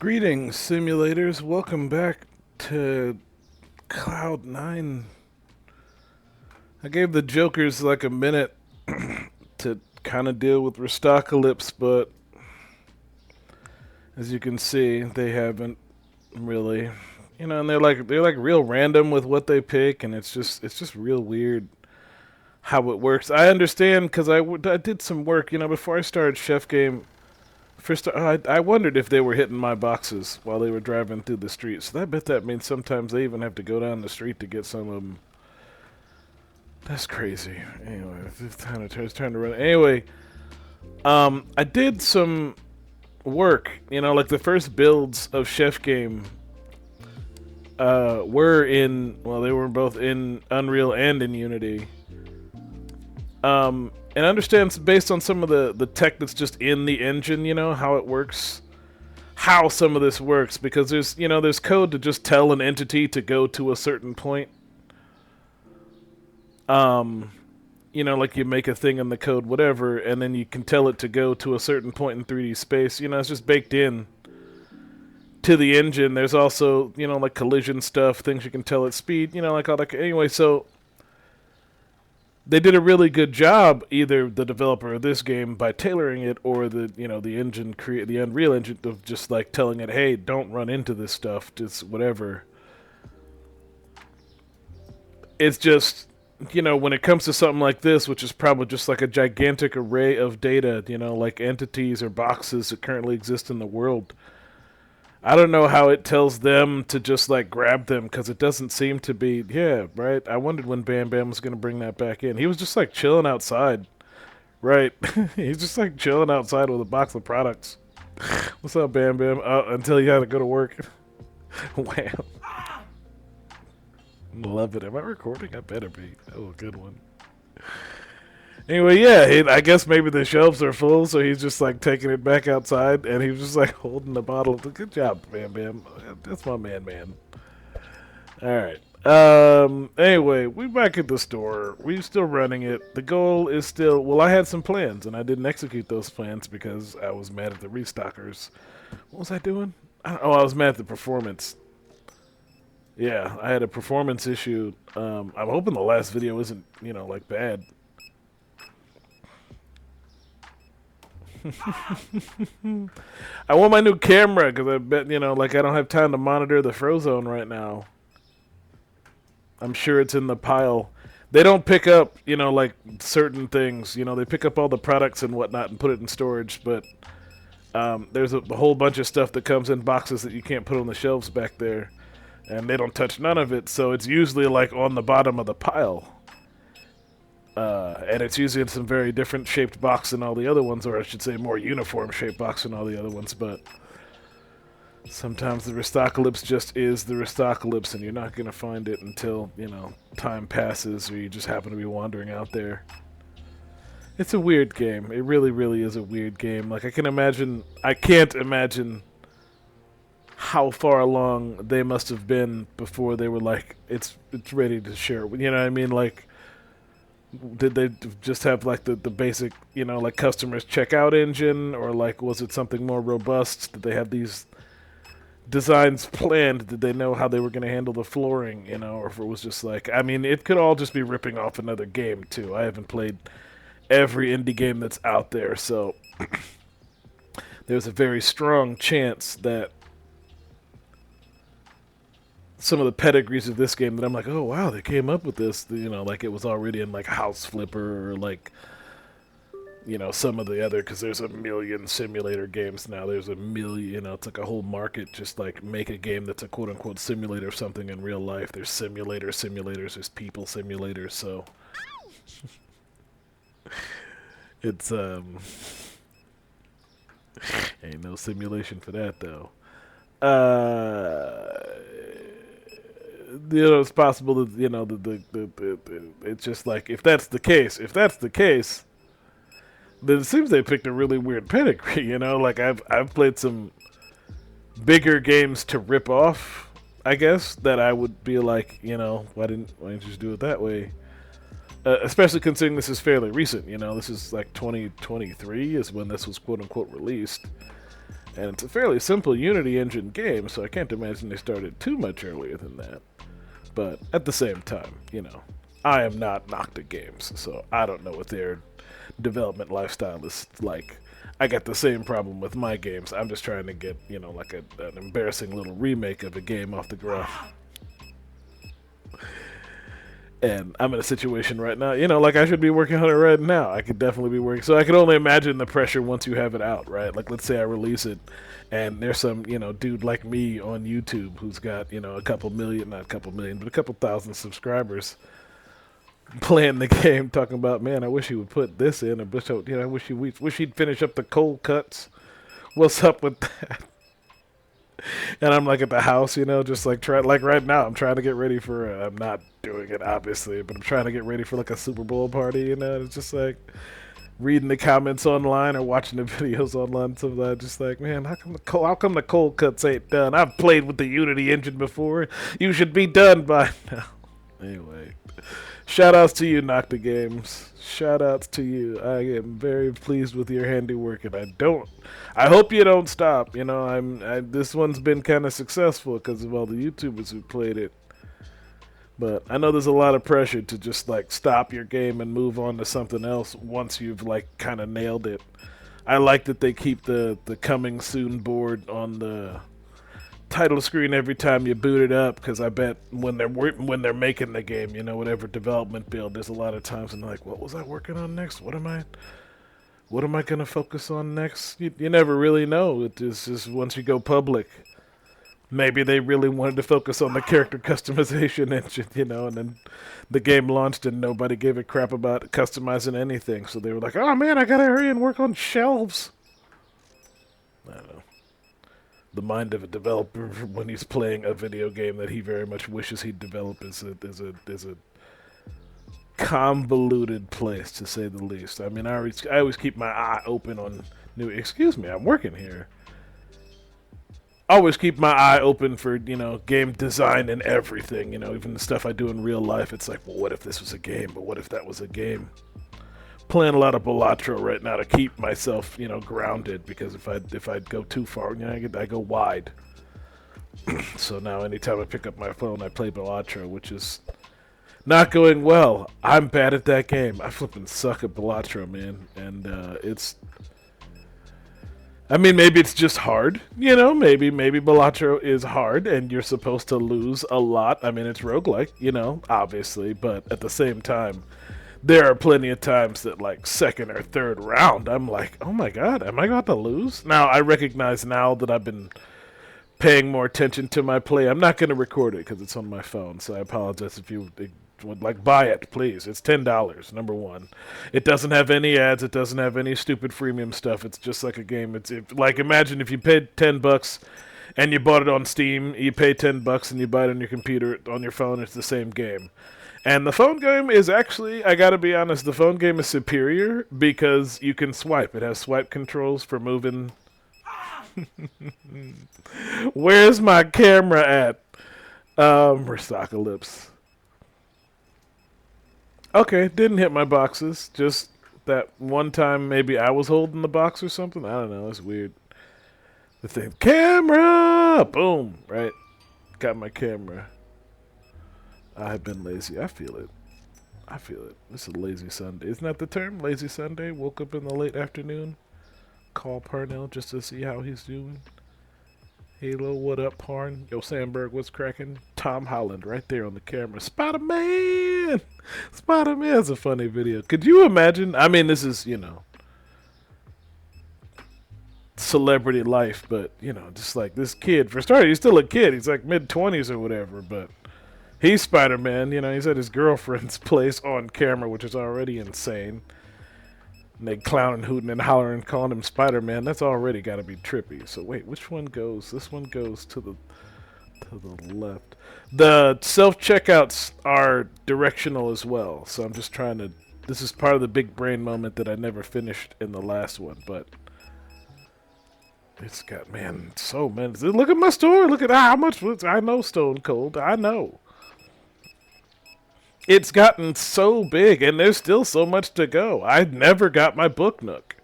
Greetings, simulators. Welcome back to Cloud 9. I gave the Jokers like a minute to kind of deal with Restocalypse, but as you can see, they haven't really. And they're like real random with what they pick, and it's just real weird how it works. I understand because I did some work, before I started Chef Game. First, I wondered if they were hitting my boxes while they were driving through the streets. So I bet that means sometimes they even have to go down the street to get some of them. That's crazy. Anyway, it's time to run. Anyway, I did some work. Like the first builds of Chef Game they were both in Unreal and in Unity. And understands based on some of the tech that's just in the engine, how it works, how some of this works, because there's code to just tell an entity to go to a certain point. Like you make a thing in the code, whatever, and then you can tell it to go to a certain point in 3D space. It's just baked in to the engine. There's also, like collision stuff, things you can tell at speed, like all that. Anyway, so they did a really good job, either the developer of this game by tailoring it, or the engine the Unreal Engine of just like telling it, hey, don't run into this stuff, just whatever. It's just, when it comes to something like this, which is probably just like a gigantic array of data, like entities or boxes that currently exist in the world, I don't know how it tells them to just like grab them, because it doesn't seem to be. Yeah, right. I wondered when Bam Bam was going to bring that back in. He was just like chilling outside, right? He's just like chilling outside with a box of products. What's up, Bam Bam? Until he had to go to work. Wow. Love it. Am I recording? I better be. That was a good one. Anyway, yeah, I guess maybe the shelves are full, so he's just like taking it back outside, and he was just like holding the bottle. Good job, Bam Bam. That's my man. All right. Anyway, we're back at the store. We're still running it. The goal is still. Well, I had some plans, and I didn't execute those plans because I was mad at the restockers. What was I doing? I was mad at the performance. Yeah, I had a performance issue. I'm hoping the last video isn't, like bad. I want my new camera because I bet, like I don't have time to monitor the Frozone right now. I'm sure it's in the pile. They don't pick up, like certain things. They pick up all the products and whatnot and put it in storage, but there's a whole bunch of stuff that comes in boxes that you can't put on the shelves back there, and they don't touch none of it, so it's usually like on the bottom of the pile. And it's usually in some very different shaped box than all the other ones, or I should say more uniform shaped box than all the other ones, but sometimes the Restocalypse just is the Restocalypse, and you're not going to find it until, time passes, or you just happen to be wandering out there. It's a weird game. It really, really is a weird game. Like, I can't imagine how far along they must have been before they were like, it's ready to share. You know what I mean? Like, did they just have like the basic, like customers checkout engine, or like was it something more robust? Did they have these designs planned? Did they know how they were going to handle the flooring, or if it was just like, it could all just be ripping off another game too. I haven't played every indie game that's out there, so there's a very strong chance that some of the pedigrees of this game that I'm like, oh wow, they came up with this, like it was already in like House Flipper, or like, some of the other, because there's a million simulator games now. There's a million, it's like a whole market, just like make a game that's a quote unquote simulator of something in real life. There's simulators, there's people simulators, so it's ain't no simulation for that though. It's possible that it's just like, if that's the case, then it seems they picked a really weird pedigree. Like I've played some bigger games to rip off, I guess, that I would be like, why didn't you just do it that way? Especially considering this is fairly recent. This is like 2023 is when this was quote unquote released. And it's a fairly simple Unity engine game, so I can't imagine they started too much earlier than that. But at the same time, you know, I am not Nocta Games, so I don't know what their development lifestyle is like. I got the same problem with my games. I'm just trying to get, you know, like an embarrassing little remake of a game off the ground. And I'm in a situation right now, you know, like I should be working on it right now. I could definitely be working. So I can only imagine the pressure once you have it out, right? Like, let's say I release it and there's some, you know, dude like me on YouTube who's got, you know, a couple million, not a couple million, but a couple thousand subscribers playing the game, talking about, man, I wish he would put this in. I wish he'd finish up the cold cuts. What's up with that? And I'm like at the house, you know, just like like right now, I'm trying to get ready for. I'm not doing it obviously, but I'm trying to get ready for like a Super Bowl party, you know. It's just like reading the comments online or watching the videos online. Sometimes just like, man, how come the cold cuts ain't done? I've played with the Unity engine before. You should be done by now. Anyway, shoutouts to you, Nocta Games. Shoutouts to you. I am very pleased with your handiwork, and I hope you don't stop. You know, this one's been kind of successful because of all the YouTubers who played it. But I know there's a lot of pressure to just like stop your game and move on to something else once you've like kind of nailed it. I like that they keep the coming soon board on the title screen every time you boot it up, because I bet when they're making the game, you know, whatever development build, there's a lot of times and like, what was I working on next? What am I gonna focus on next? You never really know. It's just once you go public, maybe they really wanted to focus on the character customization engine, you know, and then the game launched and nobody gave a crap about customizing anything, so they were like, oh man, I gotta hurry and work on shelves. I don't know. The mind of a developer when he's playing a video game that he very much wishes he'd develop is a convoluted place, to say the least. I mean, I always keep my eye open on new. Excuse me, I'm working here. I always keep my eye open for, you know, game design and everything. You know, even the stuff I do in real life. It's like, well, what if this was a game? But what if that was a game? Playing a lot of Balatro right now to keep myself, you know, grounded, because if I go too far, you know, I go wide. So now anytime I pick up my phone, I play Balatro, which is not going well. I'm bad at that game. I flipping suck at Balatro, man, and I mean, maybe it's just hard, you know, maybe Balatro is hard and you're supposed to lose a lot. I mean, it's roguelike, you know, obviously, but at the same time, there are plenty of times that, like, second or third round, I'm like, oh my god, am I about to lose? Now, I recognize now that I've been paying more attention to my play. I'm not going to record it because it's on my phone, so I apologize if you would, like, buy it, please. It's $10, number one. It doesn't have any ads. It doesn't have any stupid freemium stuff. It's just like a game. Like, imagine if you paid $10 and you bought it on Steam, you pay $10 and you buy it on your computer, on your phone, it's the same game. And the phone game is actually, I gotta be honest, the phone game is superior because you can swipe. It has swipe controls for moving. Where's my camera at? Restocalypse. Okay, didn't hit my boxes. Just that one time maybe I was holding the box or something. I don't know, it's weird. The thing, camera! Boom, right? Got my camera. I have been lazy. I feel it. It's a lazy Sunday. Isn't that the term? Lazy Sunday? Woke up in the late afternoon. Call Parnell just to see how he's doing. Halo, what up, Parn? Yo, Sandberg, what's cracking? Tom Holland right there on the camera. Spider-Man! Spider-Man's a funny video. Could you imagine? I mean, this is, you know, celebrity life, but, you know, just like this kid. For starters, he's still a kid. He's like mid-20s or whatever, but he's Spider-Man, you know, he's at his girlfriend's place on camera, which is already insane. And they clowning, hooting, and hollering, calling him Spider-Man. That's already got to be trippy. So wait, which one goes? This one goes to the left. The self-checkouts are directional as well. So I'm just trying to... This is part of the big brain moment that I never finished in the last one, but... It's got, man, so many... Look at my store! Look at how much... I know Stone Cold. I know. It's gotten so big, and there's still so much to go. I never got my Book Nook.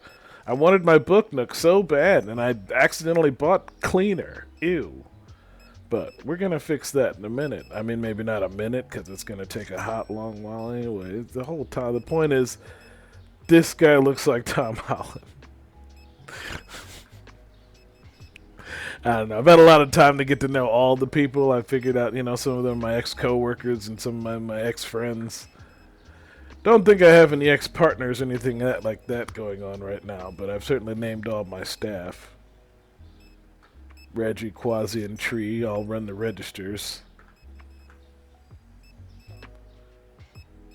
I wanted my book nook so bad, and I accidentally bought cleaner. Ew. But we're going to fix that in a minute. I mean, maybe not a minute, because it's going to take a hot, long while anyway. The whole time, the point is, this guy looks like Tom Holland. I don't know. I've had a lot of time to get to know all the people. I figured out, some of them are my ex-coworkers and some of my ex-friends. Don't think I have any ex-partners or anything like that going on right now, but I've certainly named all my staff. Reggie, Quasi, and Tree all run the registers.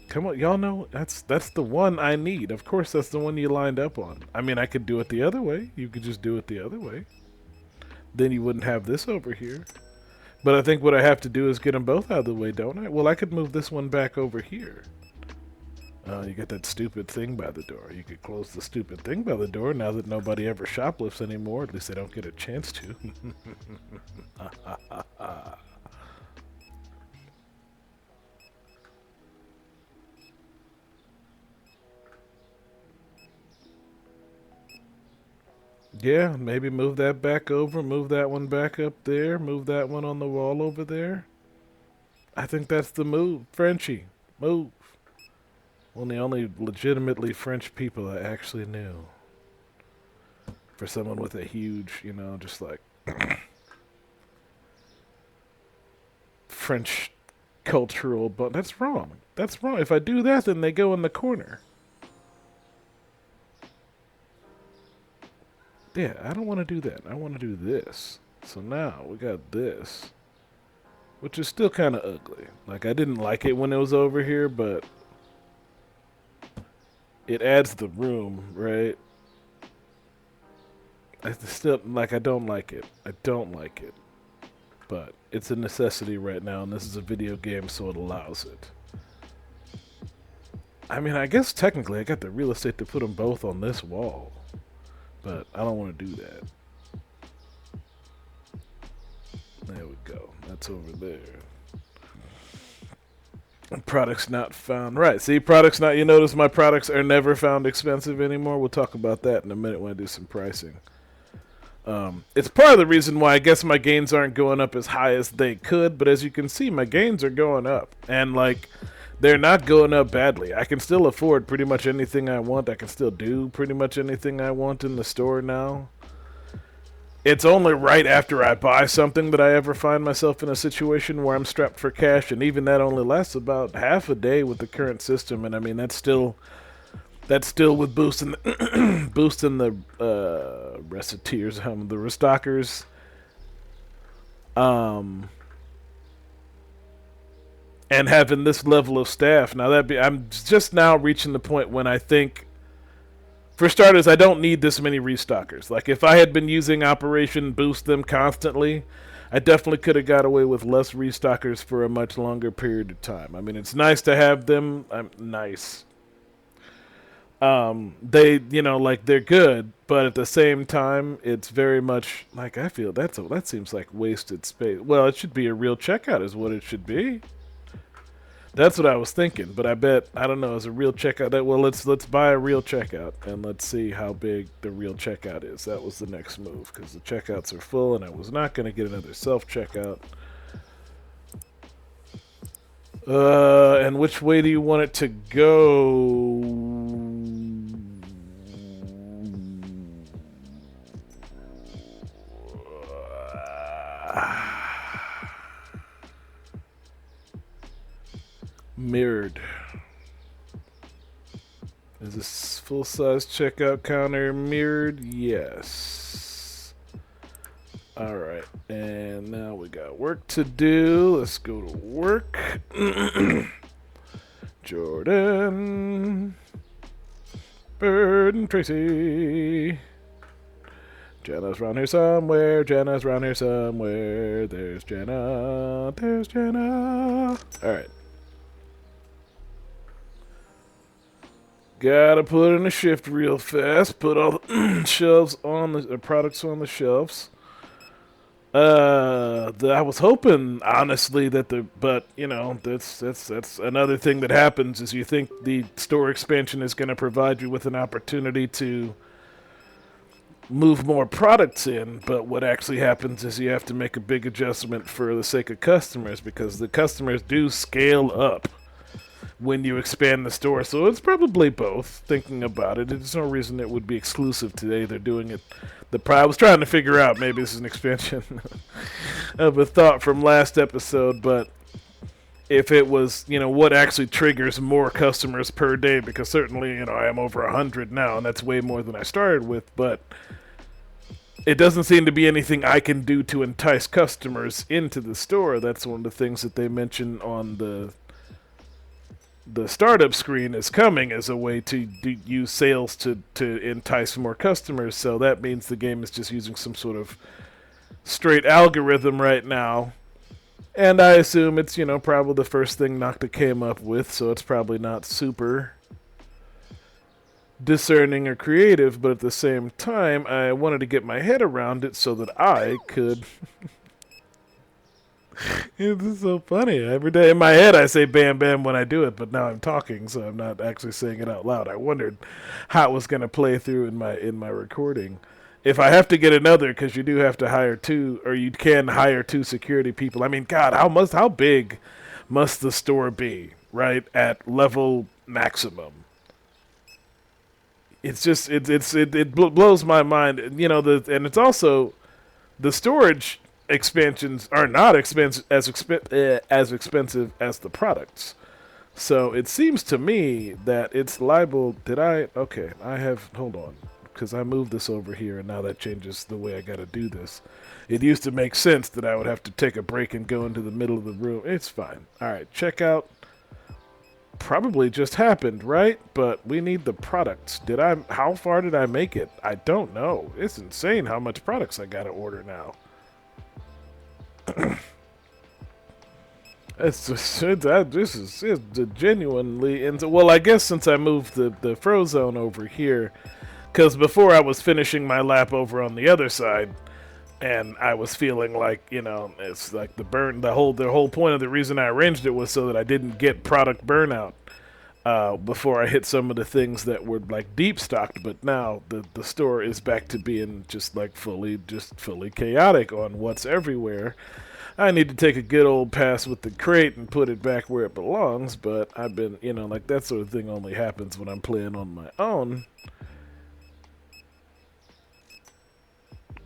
Come on, y'all know that's the one I need. Of course, that's the one you lined up on. I mean, I could do it the other way. You could just do it the other way. Then you wouldn't have this over here. But I think what I have to do is get them both out of the way, don't I? Well, I could move this one back over here. You got that stupid thing by the door. You could close the stupid thing by the door now that nobody ever shoplifts anymore. At least they don't get a chance to. Yeah, maybe move that back over, move that one back up there, move that one on the wall over there. I think that's the move. Frenchie, move. One of the only legitimately French people I actually knew. For someone with a huge, just like French cultural, but that's wrong. That's wrong. If I do that, then they go in the corner. Yeah, I don't want to do that. I want to do this. So now we got this, which is still kind of ugly. Like, I didn't like it when it was over here, but it adds the room, right? I still, I don't like it. I don't like it. But it's a necessity right now, and this is a video game, so it allows it. I mean, I guess technically I got the real estate to put them both on this wall. But I don't want to do that. There we go. That's over there. Products not found. Right. See, products not... You notice my products are never found expensive anymore? We'll talk about that in a minute when I do some pricing. It's part of the reason why I guess my gains aren't going up as high as they could. But as you can see, my gains are going up. And, they're not going up badly. I can still afford pretty much anything I want. I can still do pretty much anything I want in the store now. It's only right after I buy something that I ever find myself in a situation where I'm strapped for cash, and even that only lasts about half a day with the current system. And I mean, that's still with boosting the boosting the reciteers, the restockers. And having this level of staff. Now I'm just now reaching the point when I think, for starters, I don't need this many restockers. Like, if I had been using Operation Boost them constantly, I definitely could have got away with less restockers for a much longer period of time. I mean, it's nice to have them. Nice. They, they're good, but at the same time, it's very much, I feel that seems like wasted space. Well, it should be a real checkout is what it should be. That's what I was thinking, but I don't know, as a real checkout, let's buy a real checkout, and let's see how big the real checkout is. That was the next move, because the checkouts are full, and I was not going to get another self-checkout. And which way do you want it to go? Mirrored. Is this full-size checkout counter mirrored? Yes. Alright, and now we got work to do. Let's go to work. Jordan, Bird, and Tracy. Jenna's around here somewhere. Jenna's around here somewhere. There's Jenna. There's Jenna. Alright. Gotta put in a shift real fast. Put all the shelves on the products on the shelves. I was hoping, honestly, but you know, that's another thing that happens is you think the store expansion is going to provide you with an opportunity to move more products in, but what actually happens is you have to make a big adjustment for the sake of customers, because the customers do scale up when you expand the store. So it's probably both, thinking about it. There's no reason it would be exclusive today. They're doing it. I was trying to figure out, maybe this is an expansion of a thought from last episode, but if it was, what actually triggers more customers per day, because certainly, I am over 100 now, and that's way more than I started with, but it doesn't seem to be anything I can do to entice customers into the store. That's one of the things that they mention on the startup screen is coming as a way to use sales to entice more customers. So that means the game is just using some sort of straight algorithm right now. And I assume it's, probably the first thing Nocta came up with, so it's probably not super discerning or creative, but at the same time, I wanted to get my head around it so that I could... This is so funny. Every day in my head I say bam bam when I do it, but now I'm talking, so I'm not actually saying it out loud. I wondered how it was going to play through in my recording. If I have to get another, because you do have to hire two, or you can hire two security people. I mean, God, how big must the store be, right, at level maximum? It's just it blows my mind. And it's also the storage expansions are not as expensive as the products. So it seems to me that it's liable. Okay, I have, hold on, because I moved this over here, and now that changes the way I got to do this. It used to make sense that I would have to take a break and go into the middle of the room. It's fine. All right, checkout probably just happened, right? But we need the products. How far did I make it? I don't know. It's insane how much products I got to order now. This is genuinely well, I guess since I moved the Frozone over here, because before I was finishing my lap over on the other side, and I was feeling like, it's like the whole point of the reason I arranged it was so that I didn't get product burnout before I hit some of the things that were like deep stocked. But now the store is back to being just fully chaotic on what's everywhere. I need to take a good old pass with the crate and put it back where it belongs, but I've been, that sort of thing only happens when I'm playing on my own.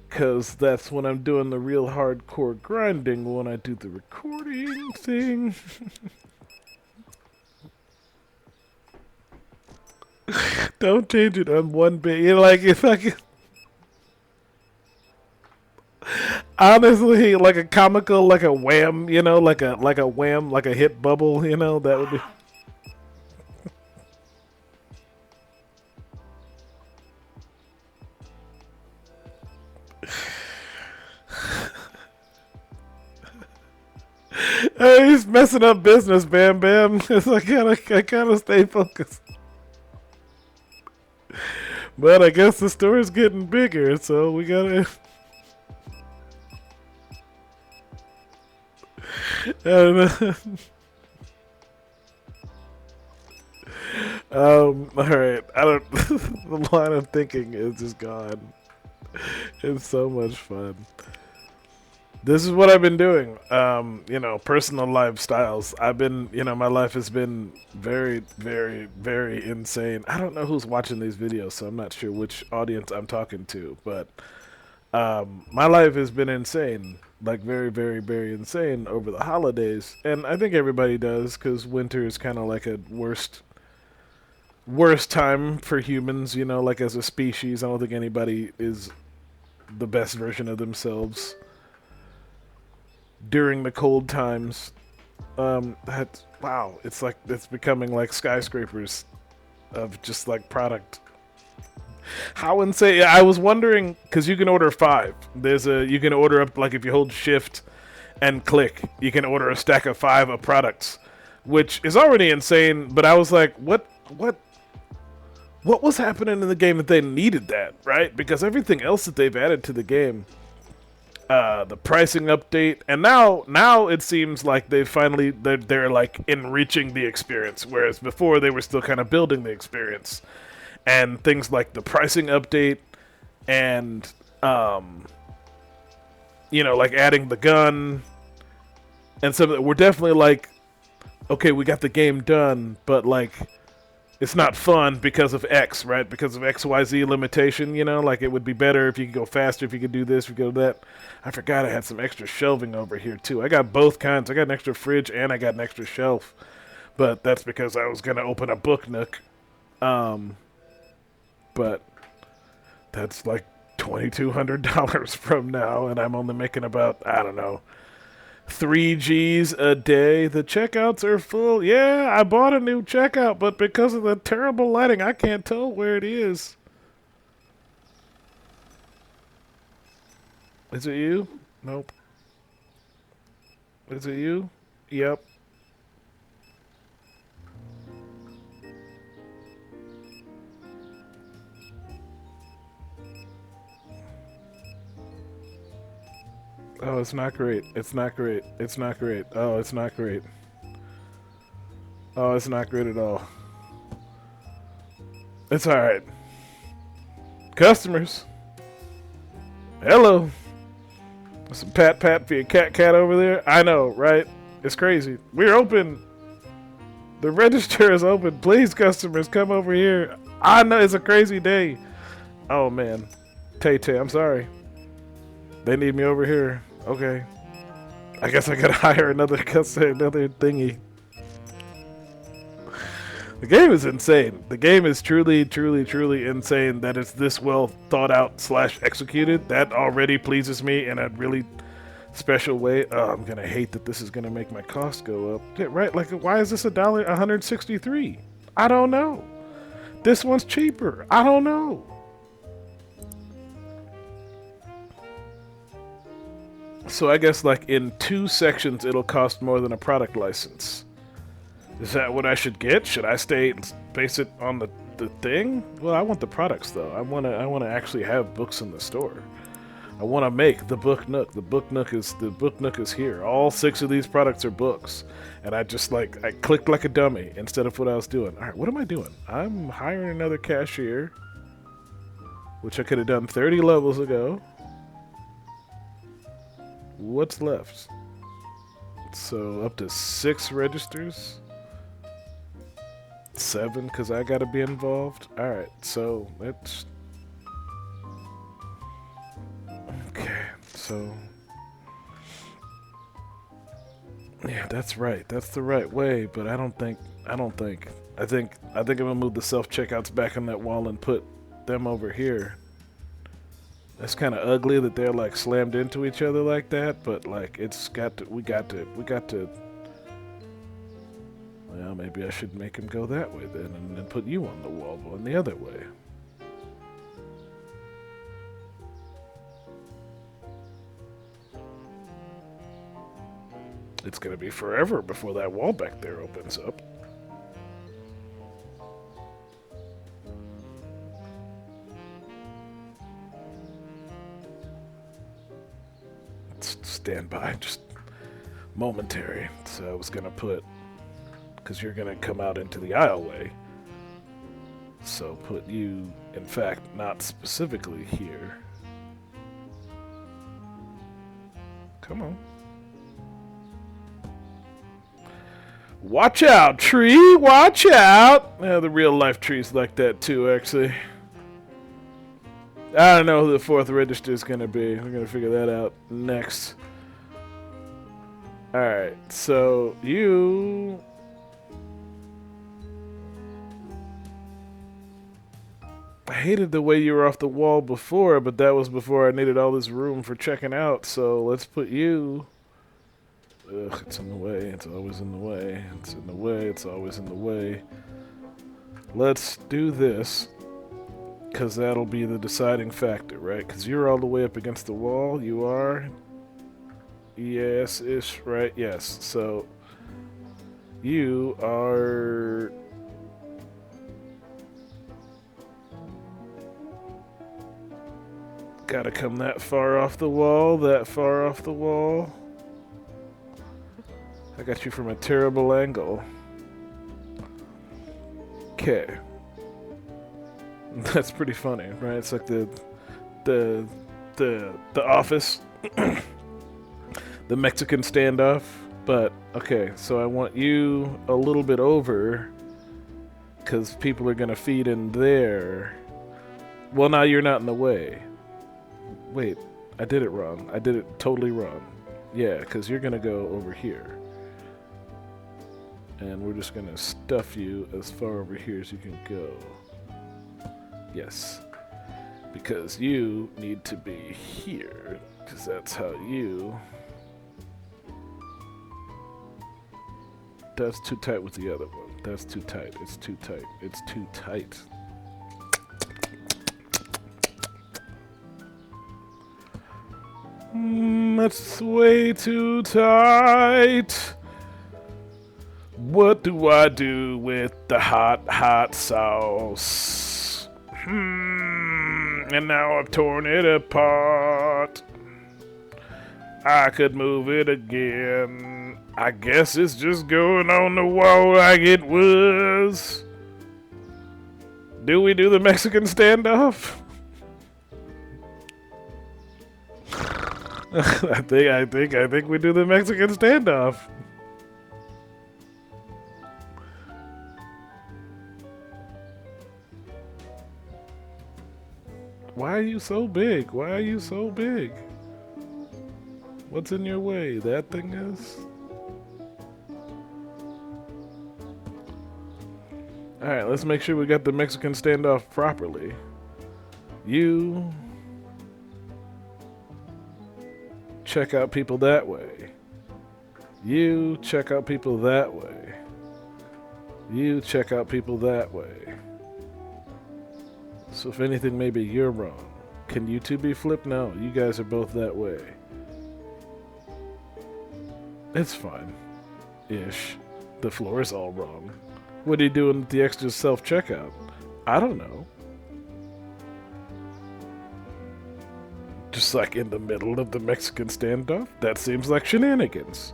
Because that's when I'm doing the real hardcore grinding, when I do the recording thing. Don't change it on one bit. If I could... Honestly, like a comical, like a wham, like a wham, like a hit bubble, that would be... He's messing up business, Bam Bam. I gotta stay focused. But I guess the store is getting bigger, so we gotta... Alright. The line of thinking is just gone. It's so much fun. This is what I've been doing. Personal lifestyles. I've been, my life has been very, very, very insane. I don't know who's watching these videos, so I'm not sure which audience I'm talking to, but my life has been insane. Like very, very, very insane over the holidays. And I think everybody does, because winter is kind of like a worst time for humans, like as a species. I don't think anybody is the best version of themselves during the cold times. Wow, it's becoming like skyscrapers of just like product. How insane! I was wondering, because you can order 5. You can order up, like if you hold shift and click, you can order a stack of 5 of products, which is already insane. But I was like, what was happening in the game that they needed that, right? Because everything else that they've added to the game, the pricing update, and now it seems like they're like enriching the experience, whereas before they were still kind of building the experience. And things like the pricing update and you know, like adding the gun and some. We're definitely like, okay, we got the game done, but like, it's not fun because of X, right? Because of XYZ limitation, you know? Like, it would be better if you could go faster, if you could do this, if you could do that. I forgot I had some extra shelving over here, too. I got both kinds. I got an extra fridge and I got an extra shelf. But that's because I was going to open a book nook. But that's like $2,200 from now, and I'm only making about, I don't know, 3 G's a day. The checkouts are full. Yeah, I bought a new checkout, but because of the terrible lighting, I can't tell where it is. Is it you? Nope. Is it you? Yep. Oh, it's not great. It's not great. It's not great. Oh, it's not great. Oh, it's not great at all. It's alright. Customers. Hello. Some pat pat for your cat over there. I know, right? It's crazy. We're open. The register is open. Please, customers, come over here. I know it's a crazy day. Oh, man. Tay-Tay, I'm sorry. They need me over here. Okay. I guess I gotta hire another thingy. The game is insane. The game is truly, truly, truly insane that it's this well thought out / executed. That already pleases me in a really special way. Oh, I'm gonna hate that this is gonna make my cost go up. Yeah, right? Like, why is this $163? I don't know. This one's cheaper. I don't know. So I guess like in 2 sections it'll cost more than a product license. Is that what I should get? Should I base it on the thing? Well, I want the products though. I wanna actually have books in the store. I wanna make the book nook. The book nook is here. All 6 of these products are books. And I clicked like a dummy instead of what I was doing. Alright, what am I doing? I'm hiring another cashier, which I could have done 30 levels ago. What's left? So up to 6 registers. 7 because I gotta be involved. Alright, so let's... Okay, so... Yeah, that's right. That's the right way, but I think I'm gonna move the self-checkouts back on that wall and put them over here. That's kind of ugly that they're like slammed into each other like that, but like we got to. Well, maybe I should make him go that way then, and then put you on the wall going the other way. It's gonna be forever before that wall back there opens up. Stand by, just momentary. So I was gonna put, because you're gonna come out into the aisleway, so put you, in fact, not specifically here. Come on. Watch out, tree! Watch out! Yeah, the real life tree's like that too, actually. I don't know who the 4th register is gonna be. We're gonna figure that out next. Alright, so you... I hated the way you were off the wall before, but that was before I needed all this room for checking out, so let's put you... Ugh, it's in the way, it's always in the way, it's in the way, it's always in the way. Let's do this, because that'll be the deciding factor, right? Because you're all the way up against the wall, you are... Yes-ish, right? Yes. So, you are... Gotta come that far off the wall, that far off the wall. I got you from a terrible angle. Okay. That's pretty funny, right? It's like the the office, the Mexican standoff. But okay, so I want you a little bit over, because people are gonna feed in there. Well, now you're not in the way. Wait, I did it wrong. I did it totally wrong. Yeah, because you're gonna go over here. And we're just gonna stuff you as far over here as you can go. Yes. Because you need to be here. Because that's how you... That's too tight with the other one. That's too tight. It's too tight. It's too tight. That's way too tight. What do I do with the hot sauce? And now I've torn it apart. I could move it again. I guess it's just going on the wall like it was. Do we do the Mexican standoff? I think we do the Mexican standoff. Why are you so big? Why are you so big? What's in your way? That thing is? Alright, let's make sure we got the Mexican standoff properly. You... check out people that way. You check out people that way. You check out people that way. So if anything, maybe you're wrong. Can you two be flipped? No, you guys are both that way. It's fine. Ish. The floor is all wrong. What are you doing with the extra self-checkout? I don't know. Just like in the middle of the Mexican standoff? That seems like shenanigans.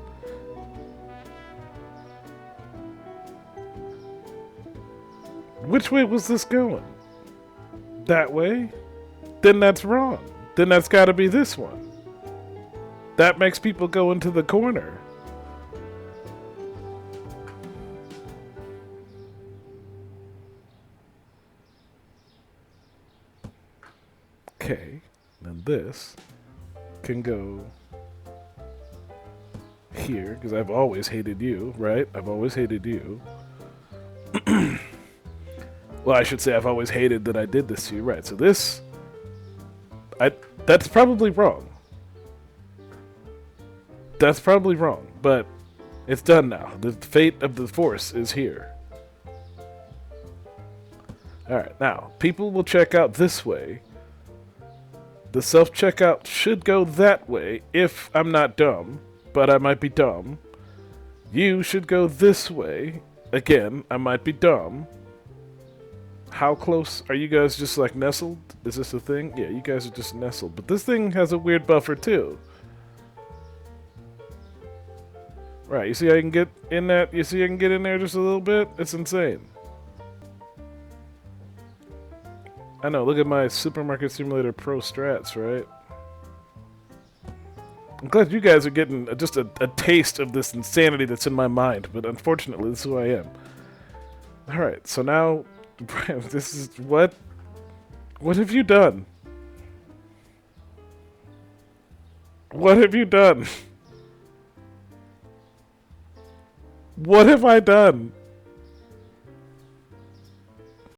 Which way was this going? That way? Then that's wrong. Then that's gotta be this one. That makes people go into the corner. Okay, then this can go here, because I've always hated you, right? I've always hated you. Well, I should say I've always hated that I did this to you, right? So this... that's probably wrong. That's probably wrong, but it's done now. The fate of the Force is here. Alright, now, people will check out this way. The self-checkout should go that way if I'm not dumb, but I might be dumb. You should go this way. Again, I might be dumb. How close are you guys? Just like nestled? Is this a thing? Yeah, you guys are just nestled. But this thing has a weird buffer too. Right, you see I can get in that? You see I can get in there just a little bit? It's insane. I know, look at my Supermarket Simulator Pro strats, right? I'm glad you guys are getting just a taste of this insanity that's in my mind, but unfortunately this is who I am. Alright, so now... this is what? What have you done? What have you done? What have I done?